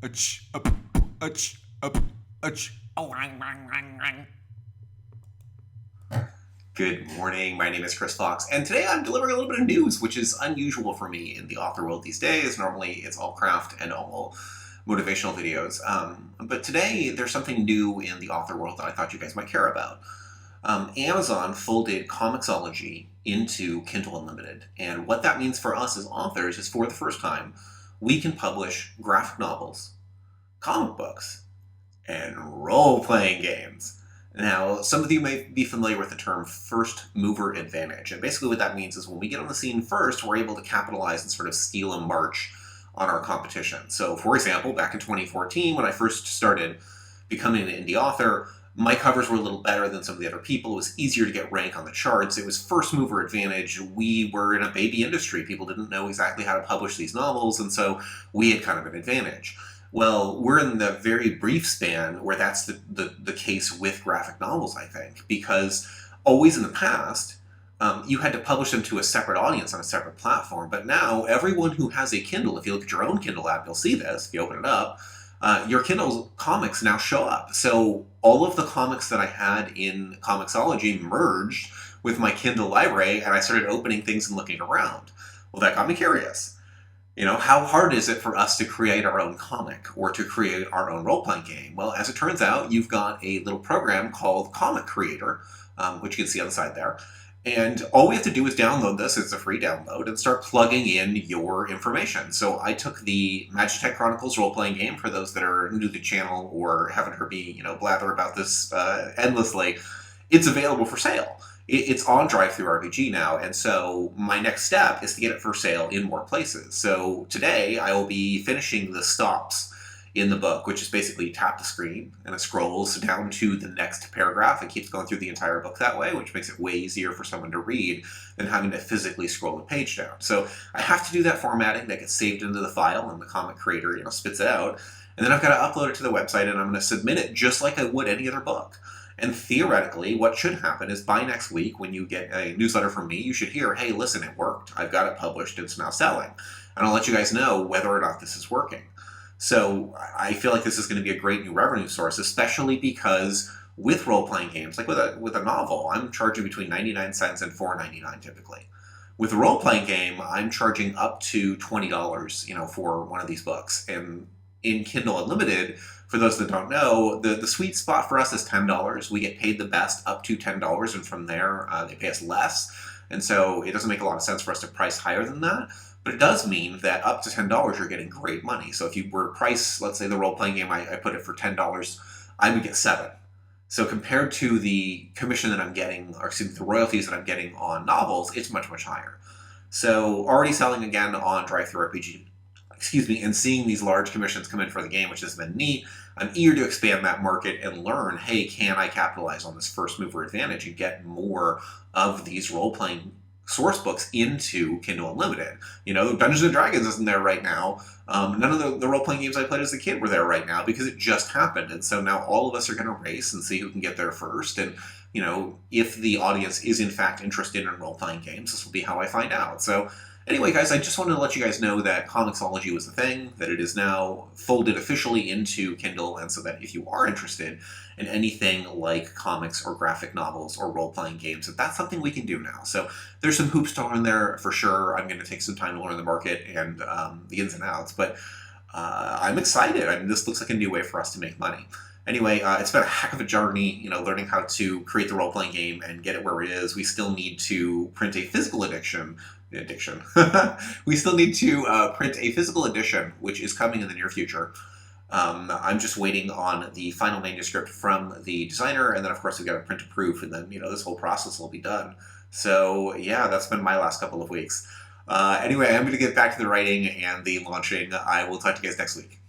Ach, up, ach, up, ach. Oh, wang, wang, wang, wang. Good morning. My name is Chris Fox, and today I'm delivering a little bit of news, which is unusual for me in the author world these days. Normally, it's all craft and all motivational videos. But today, there's something new in the author world that I thought you guys might care about. Amazon folded Comixology into Kindle Unlimited, and what that means for us as authors is for the first time, we can publish graphic novels, comic books, and role-playing games. Now, some of you may be familiar with the term first mover advantage, and basically what that means is when we get on the scene first, we're able to capitalize and sort of steal a march on our competition. So, for example, back in 2014, when I first started becoming an indie author, my covers were a little better than some of the other people. It was easier to get rank on the charts. It was first mover advantage. We were in a baby industry. People didn't know exactly how to publish these novels, and so we had kind of an advantage. Well, we're in the very brief span where that's the case with graphic novels, I think, because always in the past, you had to publish them to a separate audience on a separate platform. But now, everyone who has a Kindle, if you look at your own Kindle app, you'll see this. If you open it up, your Kindle comics now show up. So all of the comics that I had in Comixology merged with my Kindle library, and I started opening things and looking around. Well, that got me curious. You know, how hard is it for us to create our own comic or to create our own role-playing game? Well, as it turns out, you've got a little program called Comic Creator, which you can see on the side there. And all we have to do is download this. It's a free download and start plugging in your information. So I took the Magitek Chronicles role-playing game for those that are new to the channel or haven't heard me, blather about this endlessly. It's available for sale. It's on DriveThruRPG now, and so my next step is to get it for sale in more places. So today I will be finishing the stops in the book, which is basically you tap the screen and it scrolls down to the next paragraph. It keeps going through the entire book that way, which makes it way easier for someone to read than having to physically scroll the page down. So I have to do that formatting that gets saved into the file, and the comic creator spits it out. And then I've got to upload it to the website, and I'm going to submit it just like I would any other book. And theoretically, what should happen is by next week, when you get a newsletter from me, you should hear, hey, listen, it worked. I've got it published. It's now selling. And I'll let you guys know whether or not this is working. So I feel like this is going to be a great new revenue source, especially because with role-playing games, like with a novel, I'm charging between 99 cents and $4.99 typically. With a role-playing game, I'm charging up to $20, for one of these books. And in Kindle Unlimited, for those that don't know, the sweet spot for us is $10. We get paid the best up to $10, and from there, they pay us less. And so it doesn't make a lot of sense for us to price higher than that. But it does mean that up to $10, you're getting great money. So if you were to price, let's say the role-playing game, I put it for $10, I would get $7. So compared to the commission that I'm getting, or excuse me, the royalties that I'm getting on novels, it's much, much higher. So already selling again on DriveThruRPG, and seeing these large commissions come in for the game, which has been neat. I'm eager to expand that market and learn, hey, can I capitalize on this first mover advantage and get more of these role-playing source books into Kindle Unlimited? Dungeons & Dragons isn't there right now. None of the role-playing games I played as a kid were there right now because it just happened. And so now all of us are going to race and see who can get there first. And, if the audience is in fact interested in role-playing games, this will be how I find out. So anyway, guys, I just wanted to let you guys know that Comixology was a thing, that it is now folded officially into Kindle, and so that if you are interested in anything like comics or graphic novels or role-playing games, that's something we can do now. So there's some hoops to learn there for sure. I'm going to take some time to learn the market and the ins and outs, but I'm excited. This looks like a new way for us to make money. Anyway, it's been a heck of a journey, learning how to create the role-playing game and get it where it is. We still need to print a physical edition. We still need to print a physical edition, which is coming in the near future. I'm just waiting on the final manuscript from the designer, and then of course we've got to print a proof, and then this whole process will be done. So yeah, that's been my last couple of weeks. Anyway, I'm going to get back to the writing and the launching. I will talk to you guys next week.